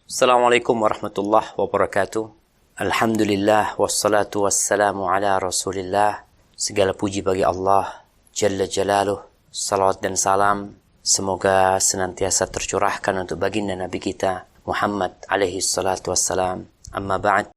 Assalamualaikum warahmatullahi wabarakatuh. Alhamdulillah wassalatu wassalamu ala Rasulillah. Segala puji bagi Allah Jalla Jalaluh. Salawat dan salam semoga senantiasa tercurahkan untuk baginda Nabi kita Muhammad alaihi salatu wassalam. Amma ba'd.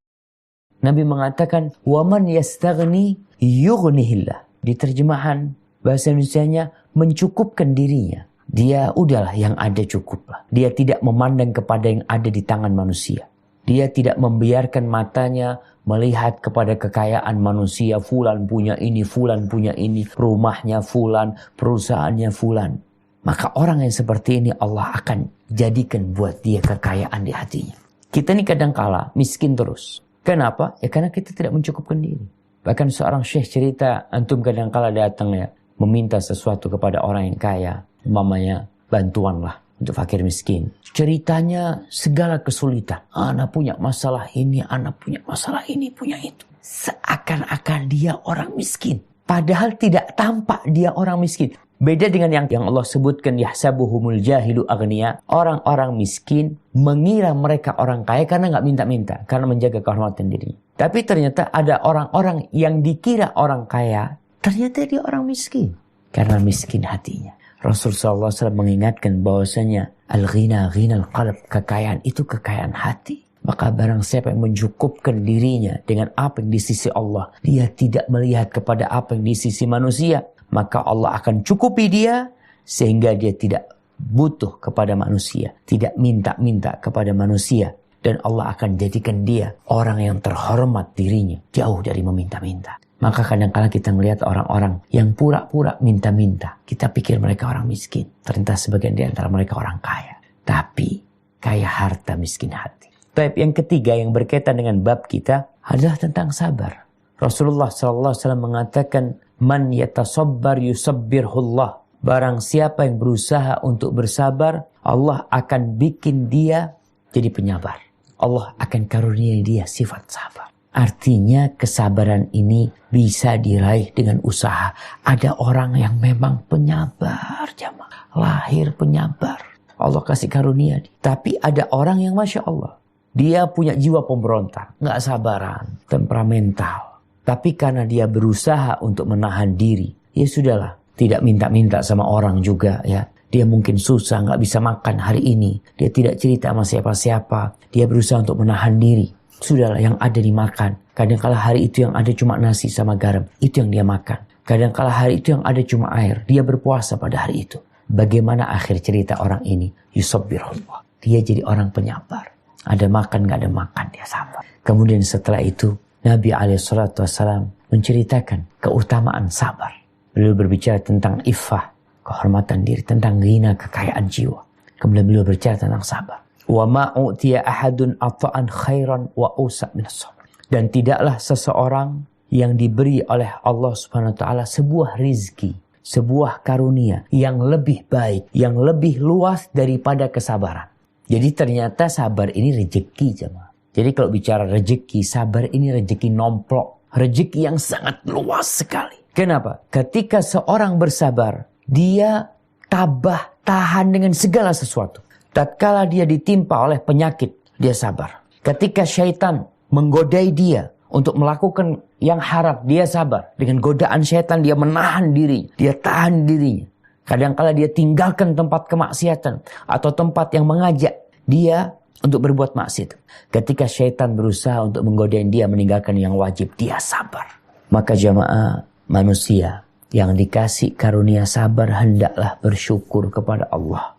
Nabi mengatakan, "Waman yastaghni yughnihillah." Di terjemahan bahasa Indonesianya, mencukupkan dirinya. Dia udahlah yang ada cukuplah. Dia tidak memandang kepada yang ada di tangan manusia. Dia tidak membiarkan matanya melihat kepada kekayaan manusia. Fulan punya ini, fulan punya ini. Rumahnya fulan, perusahaannya fulan. Maka orang yang seperti ini Allah akan jadikan buat dia kekayaan di hatinya. Kita ini kadangkala miskin terus. Kenapa? Ya karena kita tidak mencukupkan diri. Bahkan seorang syekh cerita, antum kadangkala datang ya, meminta sesuatu kepada orang yang kaya. Umpamanya bantuanlah untuk fakir miskin. Ceritanya segala kesulitan. Anak punya masalah ini, anak punya masalah ini, punya itu. Seakan-akan dia orang miskin. Padahal tidak tampak dia orang miskin. Beda dengan yang Allah sebutkan, yahsabuhumul jahilu aghnia. Orang-orang miskin mengira mereka orang kaya karena nggak minta-minta, karena menjaga kehormatan dirinya. Tapi ternyata ada orang-orang yang dikira orang kaya, ternyata dia orang miskin karena miskin hatinya. Rasulullah SAW mengingatkan bahwasanya al-ghina ghinal qalb, kekayaan itu kekayaan hati. Maka barang siapa yang mencukupkan dirinya dengan apa yang di sisi Allah, dia tidak melihat kepada apa yang di sisi manusia, maka Allah akan cukupi dia sehingga dia tidak butuh kepada manusia, tidak minta-minta kepada manusia, dan Allah akan jadikan dia orang yang terhormat dirinya, jauh dari meminta-minta. Maka kadang-kala kita melihat orang-orang yang pura-pura minta-minta. Kita pikir mereka orang miskin. Ternyata sebagian di antara mereka orang kaya. Tapi kaya harta, miskin hati. Tapi yang ketiga yang berkaitan dengan bab kita adalah tentang sabar. Rasulullah SAW mengatakan, "Man yatasabbar yusabbirhullah." Barang siapa yang berusaha untuk bersabar, Allah akan bikin dia jadi penyabar. Allah akan karuniai dia sifat sabar. Artinya kesabaran ini bisa diraih dengan usaha. Ada orang yang memang penyabar, jamaah. Lahir penyabar. Allah kasih karunia. Tapi ada orang yang Masya Allah. Dia punya jiwa pemberontak. Nggak sabaran. Temperamental. Tapi karena dia berusaha untuk menahan diri. Ya sudahlah. Tidak minta-minta sama orang juga ya. Dia mungkin susah, nggak bisa makan hari ini. Dia tidak cerita sama siapa-siapa. Dia berusaha untuk menahan diri. Sudahlah yang ada dimakan. Kadang-kala hari itu yang ada cuma nasi sama garam. Itu yang dia makan. Kadang-kala hari itu yang ada cuma air. Dia berpuasa pada hari itu. Bagaimana akhir cerita orang ini? Yusabbirullah. Dia jadi orang penyabar. Ada makan gak ada makan, dia sabar. Kemudian setelah itu Nabi SAW menceritakan keutamaan sabar. Beliau berbicara tentang iffah, kehormatan diri, tentang ghina, kekayaan jiwa. Kemudian beliau berbicara tentang sabar. Wa ma utiya ahadun ata'an khairan wa usa' minas sabr. Dan tidaklah seseorang yang diberi oleh Allah Subhanahu wa taala sebuah rizki, sebuah karunia yang lebih baik, yang lebih luas daripada kesabaran. Jadi ternyata sabar ini rezeki, jemaah. Jadi kalau bicara rezeki, sabar ini rezeki nomplok, rezeki yang sangat luas sekali. Kenapa? Ketika seorang bersabar, dia tabah, tahan dengan segala sesuatu. Tatkala dia ditimpa oleh penyakit, dia sabar. Ketika syaitan menggodai dia untuk melakukan yang haram, dia sabar. Dengan godaan syaitan, dia menahan diri, dia tahan dirinya. Kadangkala dia tinggalkan tempat kemaksiatan atau tempat yang mengajak dia untuk berbuat maksiat. Ketika syaitan berusaha untuk menggodai dia meninggalkan yang wajib, dia sabar. Maka jamaah manusia yang dikasih karunia sabar hendaklah bersyukur kepada Allah.